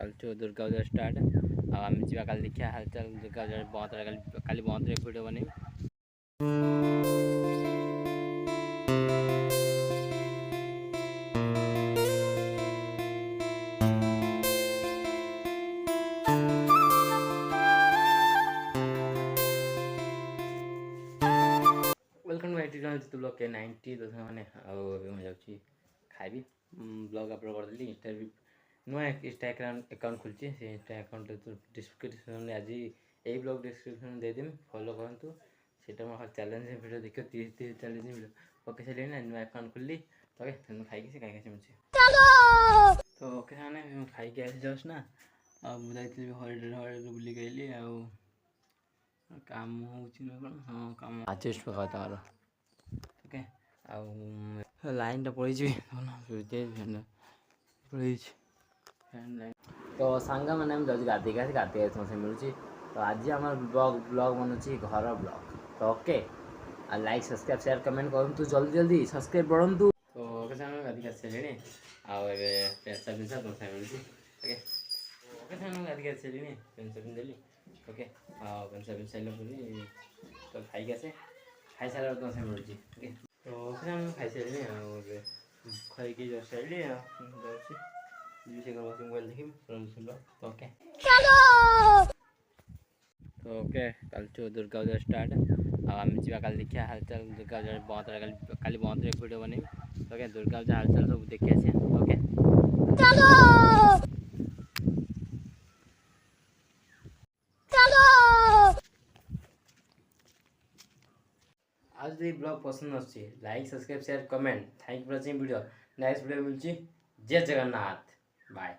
कालचु Durga Puja start आम जा कल देखिए हालचाल दुर्गा पूजा बहुत कल बहुत वीडियो बनी। वेलकम टू आईटी चैनल जितु ब्लॉग के 90 दोस्त मैंने मुझे खाइबी ब्लॉग अपलोड करदेली इंस्टा भी नुआ इंस्टाग्राम अकाउंट खोलची से इंस्टा अकाउंट तो डिस्क्रिप्शन में आज यही blog description they them follow करंतु सेटा मोर चैलेंज वीडियो देखियो 30 चैलेंज वीडियो ओके से लेना नुआ अकाउंट खोलली तो ओके तुम खाई के से खाई के मुझे तो ओके साने खाई के आसी जस्ट ना अब जाइतली हॉलिडे बुली गइली आ काम हाँ काम आचेस्ट पका तार ओके लाइन पड़ी तो सांगा मैंने जज गाधी गाधी तुमसे मिलूँ तो आज आम ब्लॉग बनूँ घर ब्लॉग तो okay like subscribe share comment करूँ तो जल्दी जल्दी सब्सक्राइब बढ़ू तो ओके सामने गाधी गाधी सारे पेंसा पिंसा तुमसे मिलूँ ओके ओके सामने गाधी गाधी सारे पेंसा पिंधेली ओके पेंसा पिंध सारे तो खाई आसे खाई सारा तुमसे मिलूँ ओके तो ओके सामने खाई सारे खाई जस्ट आइली मोबाइल देखी तो ओके तो ओके कालचु दुर्गा पूजा स्टार्ट आम जा कल देखिए हालचाल दुर्गा पूजा बहुत कल बहुत वीडियो बनी ओके दुर्गा पूजा हालचाल सब देखी आसे ओके आज ब्लॉग पसंद आछी like subscribe share comment thank you for watching video next video मिलची जय जगन्नाथ बाय।